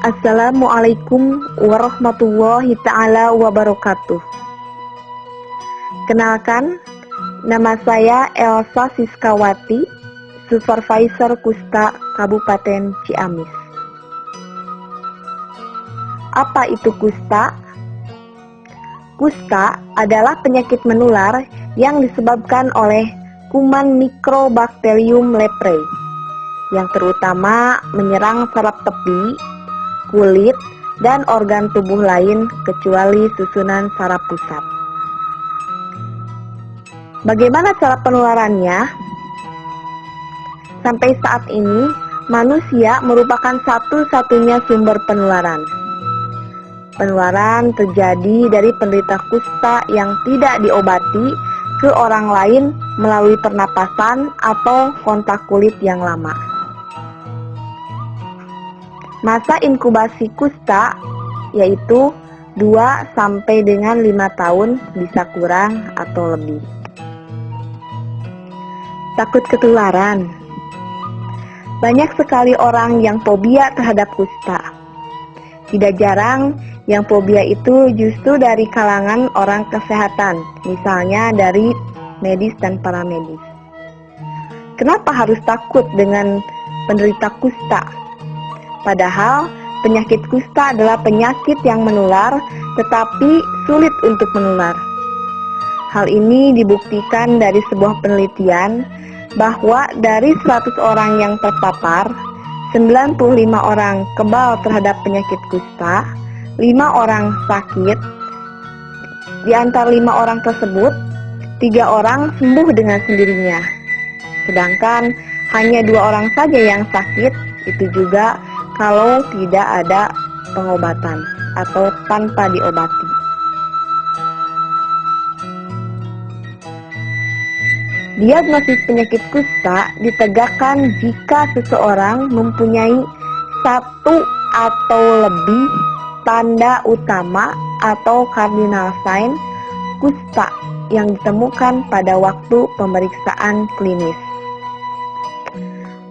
Assalamualaikum warahmatullahi ta'ala wabarakatuh. Kenalkan, nama saya Elsa Siskawati, Supervisor Kusta Kabupaten Ciamis. Apa itu kusta? Kusta adalah penyakit menular yang disebabkan oleh kuman Mycobacterium leprae, yang terutama menyerang saraf tepi, kulit, dan organ tubuh lain kecuali susunan saraf pusat. Bagaimana cara penularannya? Sampai saat ini, manusia merupakan satu-satunya sumber penularan. Penularan terjadi dari penderita kusta yang tidak diobati ke orang lain melalui pernapasan atau kontak kulit yang lama. Masa inkubasi kusta yaitu 2 sampai dengan 5 tahun, bisa kurang atau lebih. Takut ketularan. Banyak sekali orang yang fobia terhadap kusta. Tidak jarang yang fobia itu justru dari kalangan orang kesehatan, misalnya dari medis dan paramedis. Kenapa harus takut dengan penderita kusta? Padahal penyakit kusta adalah penyakit yang menular tetapi sulit untuk menular. Hal ini dibuktikan dari sebuah penelitian bahwa dari 100 orang yang terpapar, 95 orang kebal terhadap penyakit kusta, 5 orang sakit. Di antara 5 orang tersebut, 3 orang sembuh dengan sendirinya. Sedangkan hanya 2 orang saja yang sakit, itu juga kalau tidak ada pengobatan atau tanpa diobati. Diagnosis penyakit kusta ditegakkan jika seseorang mempunyai 1 atau lebih tanda utama atau cardinal sign kusta yang ditemukan pada waktu pemeriksaan klinis.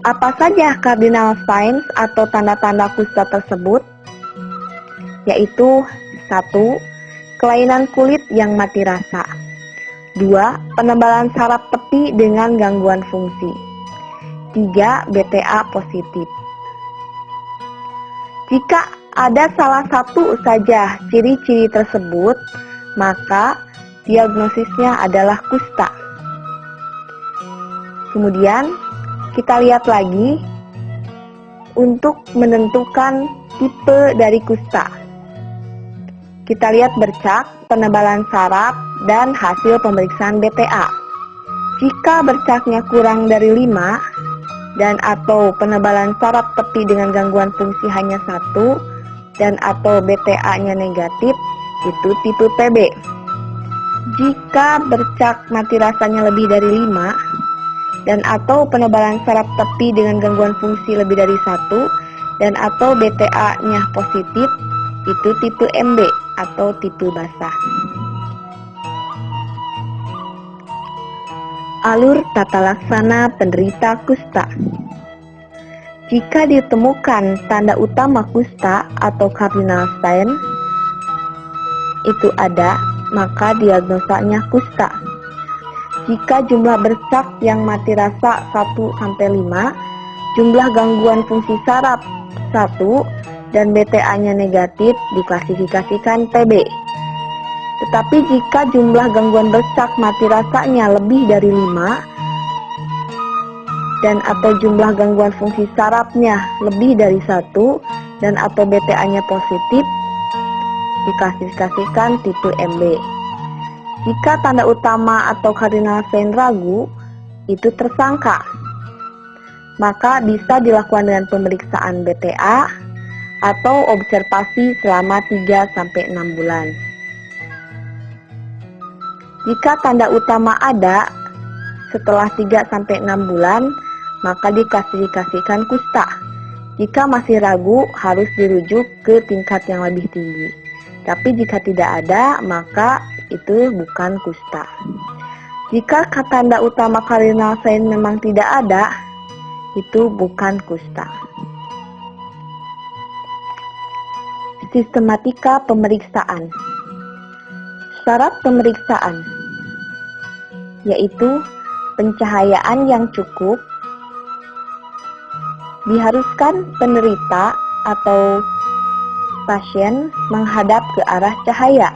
Apa saja cardinal signs atau tanda-tanda kusta tersebut? Yaitu 1. Kelainan kulit yang mati rasa. 2. Penebalan saraf tepi dengan gangguan fungsi. 3. BTA positif. Jika ada salah satu saja ciri-ciri tersebut, maka diagnosisnya adalah kusta. Kemudian kita lihat lagi untuk menentukan tipe dari kusta. Kita lihat bercak, penebalan saraf, dan hasil pemeriksaan BTA. Jika bercaknya kurang dari 5 dan atau penebalan saraf tepi dengan gangguan fungsi hanya 1 dan atau BTA-nya negatif, itu tipe PB. Jika bercak mati rasanya lebih dari 5 dan atau penebalan saraf tepi dengan gangguan fungsi lebih dari 1 dan atau BTA-nya positif, itu tipe MB atau tipe basah. Alur tata laksana penderita kusta. Jika ditemukan tanda utama kusta atau cardinal sign itu ada, maka diagnosanya kusta. Jika jumlah bercak yang mati rasa 1-5, jumlah gangguan fungsi saraf 1, dan BTA-nya negatif, diklasifikasikan PB. Tetapi jika jumlah gangguan bercak mati rasanya lebih dari 5, dan atau jumlah gangguan fungsi sarafnya lebih dari 1, dan atau BTA-nya positif, diklasifikasikan tipe MB. Jika tanda utama atau cardinal sign ragu, itu tersangka. Maka bisa dilakukan dengan pemeriksaan BTA atau observasi selama 3-6 bulan. Jika tanda utama ada setelah 3-6 bulan, maka diklasifikasikan kusta. Jika masih ragu, harus dirujuk ke tingkat yang lebih tinggi. Tapi jika tidak ada, maka itu bukan kusta. Jika tanda utama cardinal sign memang tidak ada, itu bukan kusta. Sistematika pemeriksaan. Syarat pemeriksaan yaitu pencahayaan yang cukup, diharuskan penderita atau pasien menghadap ke arah cahaya,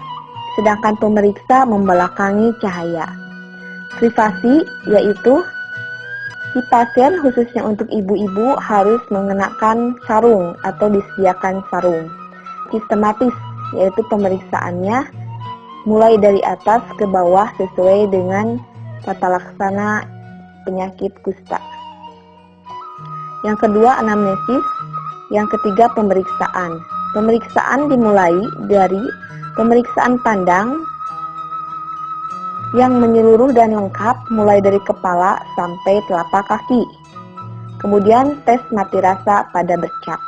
sedangkan pemeriksa membelakangi cahaya. Privasi yaitu si pasien, khususnya untuk ibu-ibu, harus mengenakan sarung atau disediakan sarung. Sistematis yaitu pemeriksaannya mulai dari atas ke bawah sesuai dengan tata laksana penyakit kusta. Yang kedua, anamnesis. Yang ketiga, pemeriksaan. Pemeriksaan dimulai dari pemeriksaan pandang yang menyeluruh dan lengkap mulai dari kepala sampai telapak kaki. Kemudian tes mati rasa pada bercak.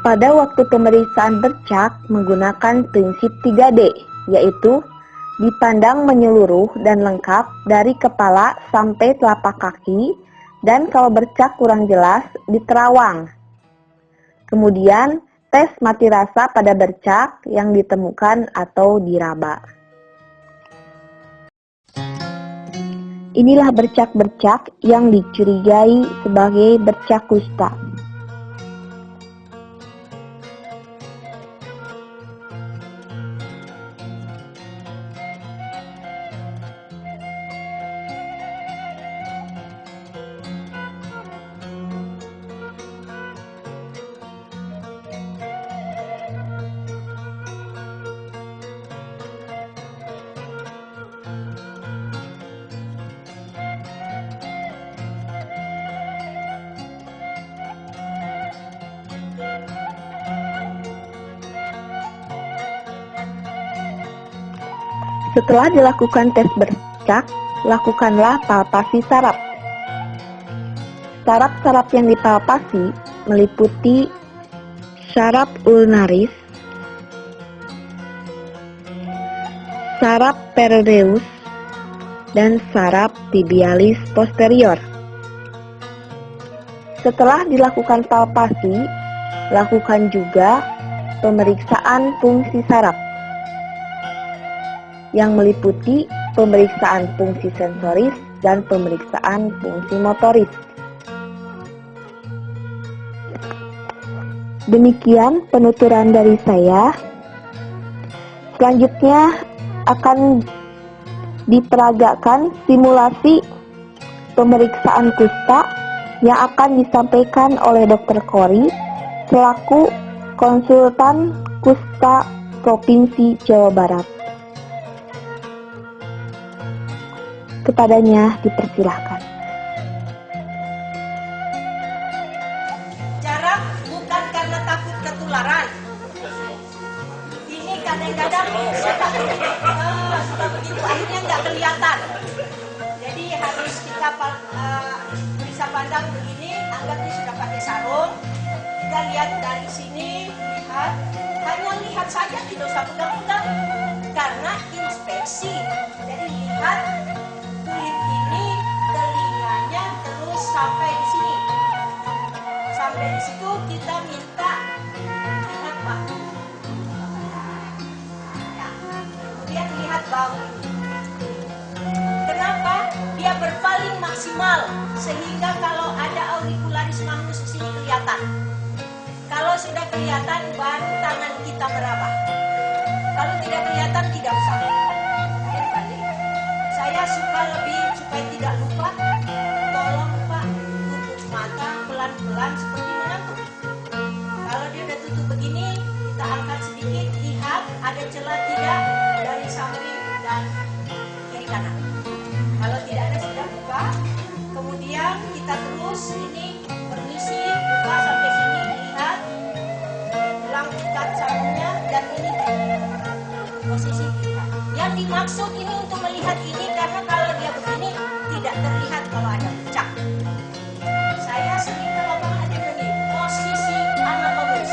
Pada waktu pemeriksaan bercak menggunakan prinsip 3D, yaitu dipandang menyeluruh dan lengkap dari kepala sampai telapak kaki, dan kalau bercak kurang jelas, diterawang. Kemudian, tes mati rasa pada bercak yang ditemukan atau diraba. Inilah bercak-bercak yang dicurigai sebagai bercak kusta. Setelah dilakukan tes bercak, lakukanlah palpasi saraf. Saraf-saraf yang dipalpasi meliputi saraf ulnaris, saraf perineus, dan saraf tibialis posterior. Setelah dilakukan palpasi, lakukan juga pemeriksaan fungsi saraf yang meliputi pemeriksaan fungsi sensoris dan pemeriksaan fungsi motoris. Demikian penuturan dari saya. Selanjutnya akan diperagakan simulasi pemeriksaan kusta yang akan disampaikan oleh Dr. Kori selaku konsultan kusta Provinsi Jawa Barat. Kepadanya dipersilahkan. Jarak bukan karena takut ketularan. Ini kadang-kadang suka begitu akhirnya nggak kelihatan. Jadi harus kita bisa pandang begini, anggapnya sudah pakai sarung. Kita lihat dari sini, hanya lihat saja, tidak usah pegang-pegang karena inspeksi. Jadi lihat kulit ini, telinganya terus sampai di sini. Sampai di situ kita minta lihat bahu. Ya. Kemudian lihat bahu. Kenapa? Dia berpaling maksimal sehingga kalau ada auricularis magnus di sini kelihatan. Kalau sudah kelihatan baru tangan kita meraba. Kalau tidak kelihatan tidak usah. Saya suka lebih supaya tidak lupa, tolong Pak tutup mata pelan-pelan seperti mengantuk. Kalau dia udah tutup begini, kita angkat sedikit, lihat ada celah tidak dari samping dan kiri kanan. Kalau tidak ada sudah buka, kemudian kita terus ini permisi buka sampai sini, lihat, ulang ikat sarungnya dan ini posisi kita. Yang dimaksud ini untuk melihat ini karena kalau dia begini tidak terlihat kalau ada bercak. Saya sering ke lapangan ada begini, posisi anatomis.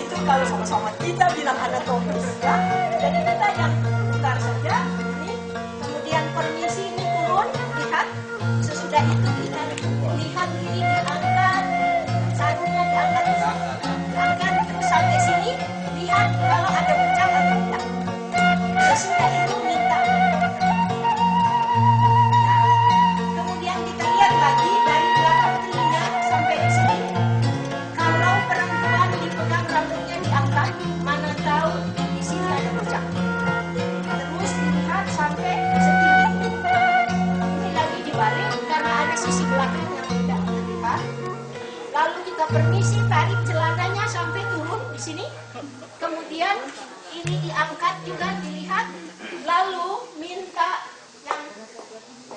Itu kalau sama-sama kita bilang anatomis ya. Jadi kita yang putar saja ini, kemudian permisi ini turun, lihat. Sesudah itu kita Sudah itu minta. Nah, kemudian kita lihat lagi dari belakang telinga sampai di sini. Kalau perempuan dipegang rambutnya diangkat, mana tahu di sini ada bercak. Terus dilihat sampai setinggi ini. Ini lagi dibalik karena ada sisi belakang yang tidak terlihat. Lalu kita permisi tarik celananya sampai turun di sini. Kemudian ini diangkat juga dilihat. Lalu minta yang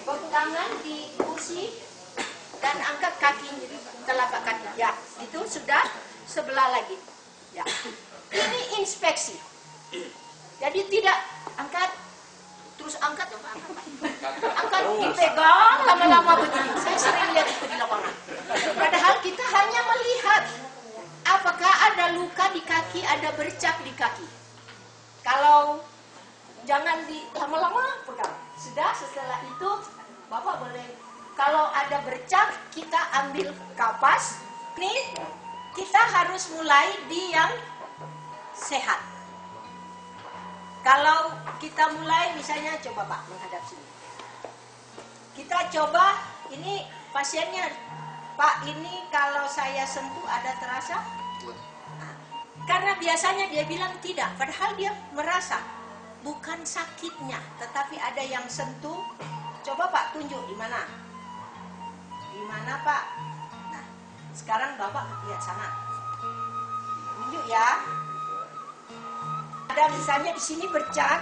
pegangan di kursi dan angkat kaki telapak kaki. Ya, itu sudah sebelah lagi. Ya, ini inspeksi. Jadi tidak angkat terus angkat ya, angkat dipegang lama-lama begini. Saya sering lihat itu di lapangan. Padahal kita hanya melihat apakah ada luka di kaki, ada bercak di kaki. Kalau jangan di lama-lama pegang. Sudah setelah itu Bapak boleh, kalau ada bercak kita ambil kapas. Nih kita harus mulai di yang sehat. Kalau kita mulai misalnya coba Pak menghadap sini. Kita coba ini pasiennya, Pak ini kalau saya sentuh ada terasa? Nah, karena biasanya dia bilang tidak, padahal dia merasa bukan sakitnya, tetapi ada yang sentuh. Coba Pak tunjuk di mana? Di mana Pak? Nah, sekarang Bapak lihat sana. Tunjuk ya. Ada misalnya di sini bercak,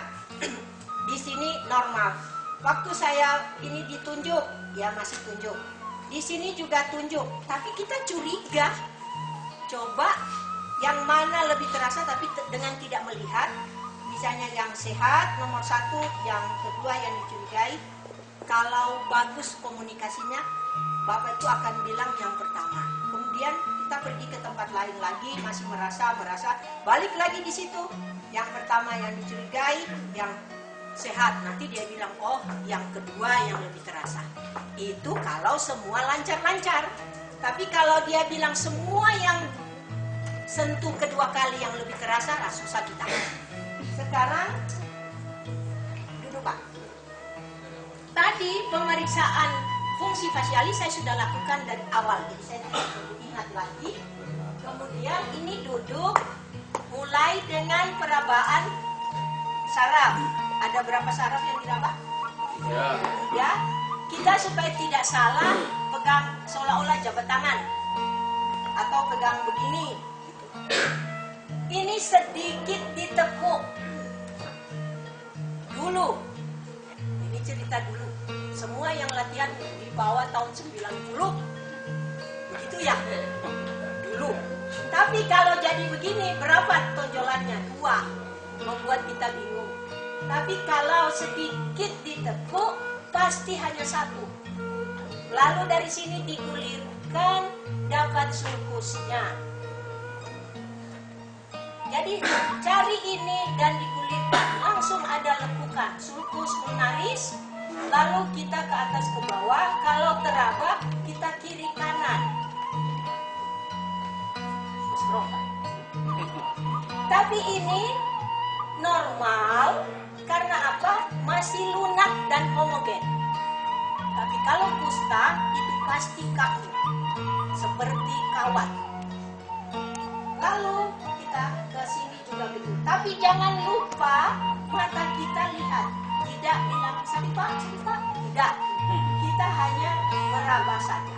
di sini normal. Waktu saya ini ditunjuk, ya masih tunjuk. Di sini juga tunjuk, tapi kita curiga. Coba yang mana lebih terasa tapi dengan tidak melihat. Misalnya yang sehat, nomor 1, yang kedua yang dicurigai. Kalau bagus komunikasinya, Bapak itu akan bilang yang pertama. Kemudian kita pergi ke tempat lain lagi, masih merasa, balik lagi di situ. Yang pertama yang dicurigai, yang sehat. Nanti dia bilang, oh yang kedua yang lebih terasa. Itu kalau semua lancar-lancar. Tapi kalau dia bilang semua yang sentuh kedua kali yang lebih terasa, susah kita. Sekarang, duduk Pak. Tadi pemeriksaan fungsi fasialis saya sudah lakukan dari awal. Jadi saya tidak perlu ingat lagi. Kemudian ini duduk. Mulai dengan perabaan saraf. Ada berapa saraf yang diraba? Ya. Kita supaya tidak salah pegang seolah-olah jabat tangan atau pegang begini. Ini sedikit ditekuk dulu. Ini cerita dulu. Semua yang latihan di bawah tahun 90 begitu ya. Dulu. Tapi kalau jadi begini, berapa tonjolannya? 2. Membuat kita bingung. Tapi kalau sedikit ditekuk, pasti hanya 1. Lalu dari sini digulirkan, dapat sulkusnya. Jadi cari ini dan digulirkan, langsung ada lekukan. Sulkus lunaris, lalu kita ke atas ke bawah. Kalau teraba, kita kiri kanan. Tapi ini normal karena apa? Masih lunak dan homogen. Tapi kalau kusta itu pasti kaku, seperti kawat. Lalu kita ke sini juga begitu. Tapi jangan lupa mata kita lihat, tidak bilang sakit Pak, tidak. Kita hanya meraba saja.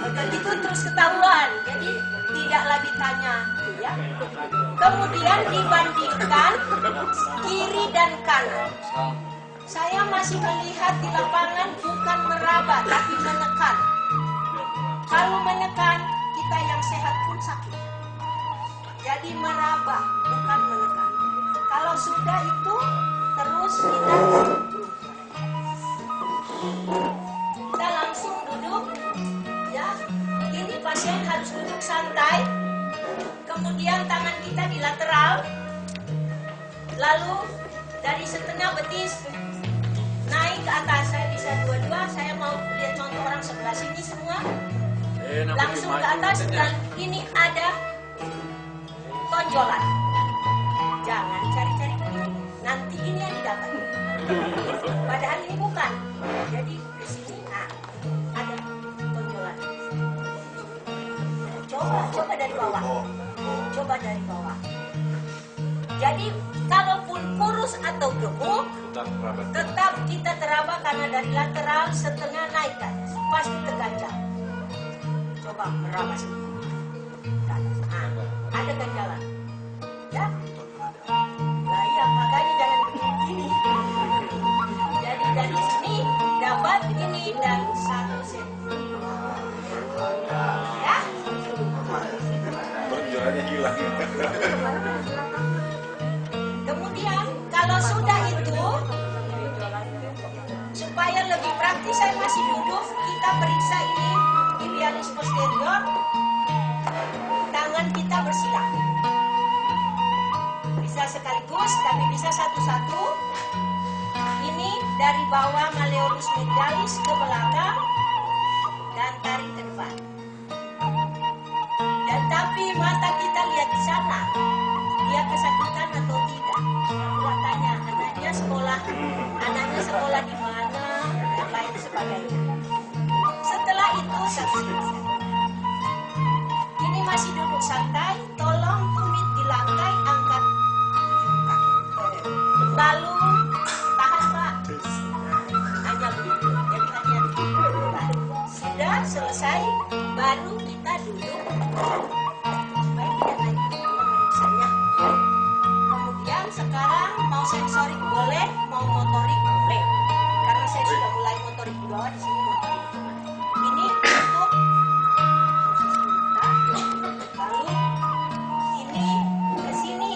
Begitu terus ketahuan, jadi tidak lagi tanya, ya. Kemudian dibandingkan kiri dan kanan. Saya masih melihat di lapangan bukan meraba, tapi menekan. Kalau menekan, kita yang sehat pun sakit. Jadi meraba, bukan menekan. Kalau sudah itu, terus kita langsung duduk. Ya, ini pasien harus duduk santai. Kemudian tangan kita di lateral. Lalu dari setengah betis naik ke atas. Saya bisa dua-dua. Saya mau lihat contoh orang sebelah sini semua. Langsung ke atas dan ini ada tonjolan. Jangan cari-cari begini. Padahal ini bukan. Jadi di sini ada tonjolan. Coba dari bawah. Coba dari bawah. Jadi kalaupun kurus atau gemuk, tetap kita teraba karena dari lateral setengah naik ke atas. Pasti terganjal. Coba meraba sedikit. Ada ganjalan. Ya? Nah iya, makanya jangan begini. Jadi dari sini dapat begini dan 1 senti. Ya? Tonjolannya hilang. Kemudian kalau sudah itu, supaya lebih praktis saya masih duduk, kita periksa ini tibialis posterior, tangan kita bersila. Bisa sekaligus, tapi bisa satu-satu. Ini dari bawah malleolus medialis ke belakang dan tarik ke depan. Dan tapi mata kita lihat di sana, dia kesakitan atau tidak. Orang tanya, anaknya sekolah di mana, dan lain sebagainya. Setelah itu saksikan. Ini masih duduk santai, tolong tumit di lantai, angkat kaki. Lalu tahan Pak. Hanya begitu. Jadi hanya sudah selesai, baru kita duduk. Supaya tidak naik periksanya. Kemudian sekarang mau sensorik boleh, mau motorik boleh. Karena saya sudah mulai motorik di bawah, di sini motorik. Ini untuk lalu ini ke sini,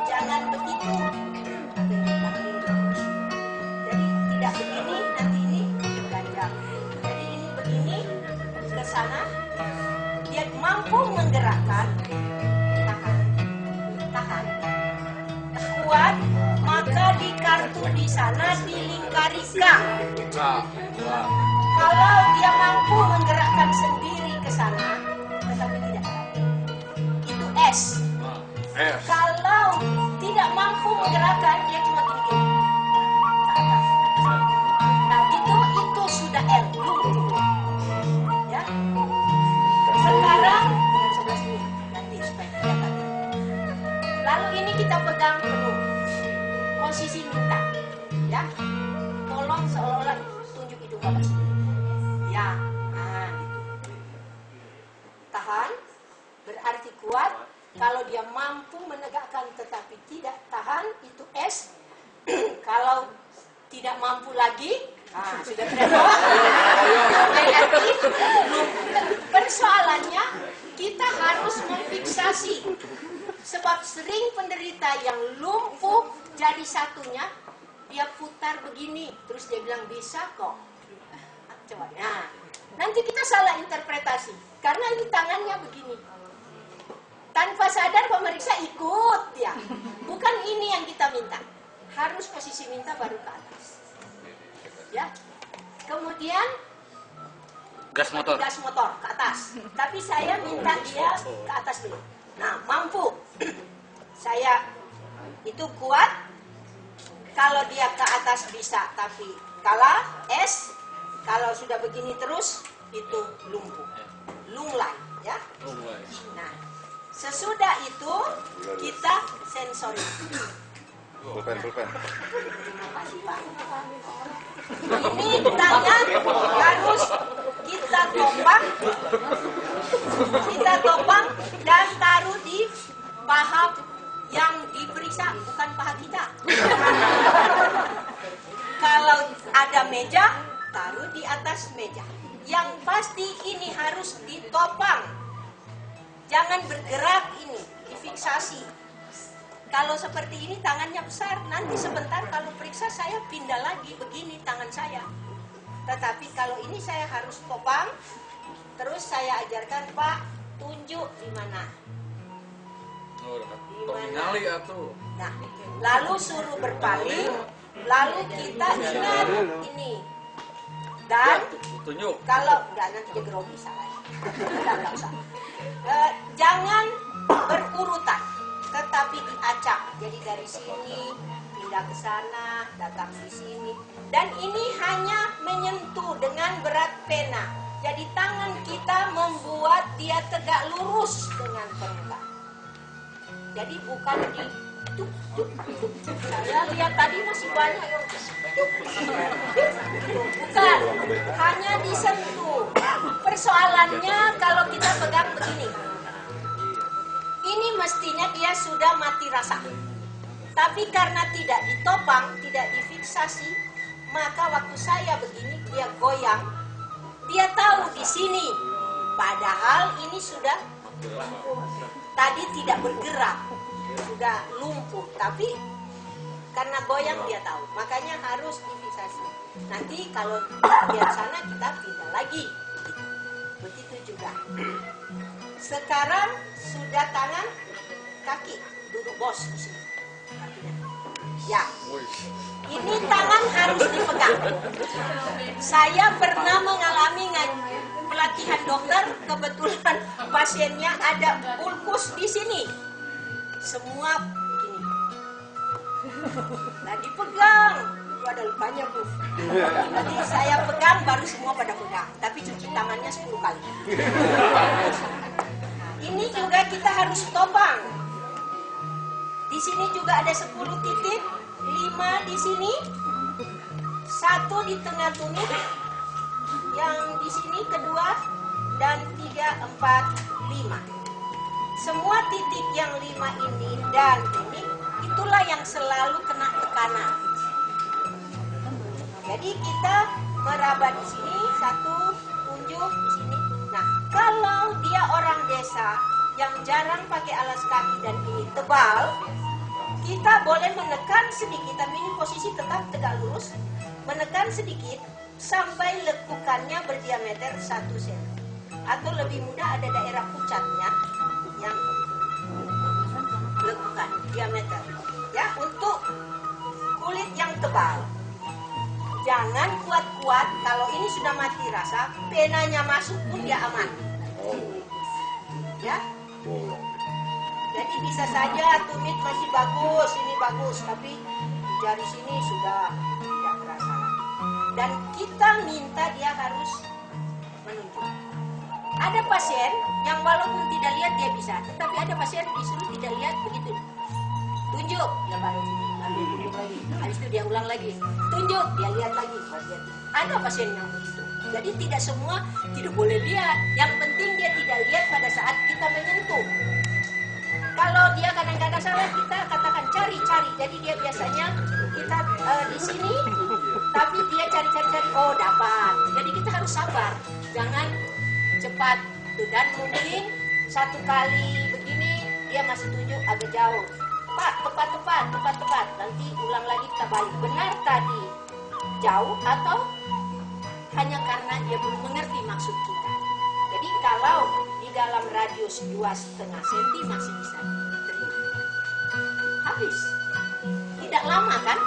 jangan begitu. Jadi tidak begini, nanti ini ganjal. Jadi ini begini ke sana, dia mampu menggerakkan, tahan, kuat, maka di kartu di sana dilingkari K. Kalau dia mampu menggerakkan sendiri ke sana, tetapi tidak, itu S. Kalau tidak mampu menggerakkan, dia cuma gini. Nah itu sudah L. Ya. Sekarang sebelah sini, nanti supaya kelihatan. Lalu ini kita pegang penuh. Posisi minta, ya. Tolong seolah-olah tunjuk hidung Bapak sini. Ya, gitu. Tahan, berarti kuat. Kalau dia mampu menegakkan tetapi tidak tahan, itu S. Kalau tidak mampu lagi, sudah tidak. Negatif. Persoalannya, kita harus memfiksasi. Sebab sering penderita yang lumpuh jadi satunya, dia putar begini, terus dia bilang bisa kok. Coba, nanti kita salah interpretasi, karena ini tangannya begini. Tanpa sadar pemeriksa ikut ya, bukan ini yang kita minta. Harus posisi minta baru ke atas. Ya, kemudian gas motor ke atas. Tapi saya minta dia ke atas dulu. Nah, mampu. Saya itu kuat. Kalau dia ke atas bisa, tapi kalah S. Kalau sudah begini terus, itu lumpuh. Lunglai, ya. Nah, sesudah itu kita sensorik. Pulpen. Terima kasih Pak. Ini tangan harus kita topang dan taruh di paha yang diperiksa, bukan paha kita. Kalau ada meja, taruh di atas meja. Yang pasti ini harus ditopang. Jangan bergerak ini, difiksasi. Kalau seperti ini tangannya besar, nanti sebentar kalau periksa saya pindah lagi begini tangan saya. Tetapi kalau ini saya harus topang, terus saya ajarkan Pak, tunjuk di mana. Di mana? Nah, lalu suruh berpaling, lalu kita ingat ini. Dan tunjuk. Kalau enggak nanti dia grogi salah. Enggak usah. Jangan berurutan, tetapi diacak. Jadi dari sini pindah pindah ke sana, datang di sini. Dan ini hanya menyentuh dengan berat pena. Jadi tangan kita membuat dia tegak lurus dengan permukaan. Jadi bukan di tuk, tuk, tuk. Saya lihat tadi masih banyak yang tuk, tuk. Bukan, hanya disentuh. Persoalannya kalau kita pegang begini. Ini mestinya dia sudah mati rasa. Tapi karena tidak ditopang, tidak difiksasi, maka waktu saya begini dia goyang. Dia tahu di sini. Padahal ini sudah tadi tidak bergerak, sudah lumpuh. Tapi karena goyang dia tahu. Makanya harus difiksasi. Nanti kalau dia sana kita pindah lagi. Begitu juga. Sekarang sudah tangan, kaki, duduk bos di sini. Ya, ini tangan harus dipegang. Saya pernah mengalami pelatihan dokter, kebetulan pasiennya ada ulkus di sini. Semua begini. Nah dipegang, itu ada lukanya Bu. Nanti saya pegang, baru semua pada pegang. Tapi cuci tangannya 10 kali. Ini juga kita harus topang. Di sini juga ada 10 titik, 5 di sini, 1 di tengah tumit, yang di sini kedua, dan 3, 4, 5. Semua titik yang 5 ini dan ini, itulah yang selalu kena tekanan. Jadi kita meraba di sini, 1, tunjuk di sini. Nah, kalau dia orang desa yang jarang pakai alas kaki dan ini tebal, kita boleh menekan sedikit, tapi ini posisi tetap tegak lurus. Menekan sedikit sampai lekukannya berdiameter 1 cm. Atau lebih mudah ada daerah pucatnya yang lekukan diameter. Ya, untuk kulit yang tebal. Jangan kuat-kuat, kalau ini sudah mati rasa, penanya masuk pun dia aman. Ya. Jadi bisa saja tumit masih bagus, ini bagus, tapi jari sini sudah tidak terasa lagi. Dan kita minta dia harus menunjuk. Ada pasien yang walaupun tidak lihat dia bisa, tetapi ada pasien disuruh tidak lihat begitu. Tunjuk, dia baru tunjuk lagi. Habis itu dia ulang lagi. Tunjuk, dia lihat lagi. Ada pasien yang begitu. Jadi tidak semua tidak boleh lihat. Yang penting dia tidak lihat pada saat kita menyentuh. Kalau dia kadang-kadang salah, kita katakan cari-cari. Jadi dia biasanya kita di sini, tapi dia cari-cari, oh dapat. Jadi kita harus sabar, jangan cepat. Dan mungkin 1 kali begini dia masih tunjuk agak jauh. Pak, tepat. Nanti ulang lagi kita balik. Benar tadi jauh atau hanya karena dia belum mengerti maksud kita. Jadi kalau di dalam radius 2,5 cm masih bisa diterima. Habis. Tidak lama kan?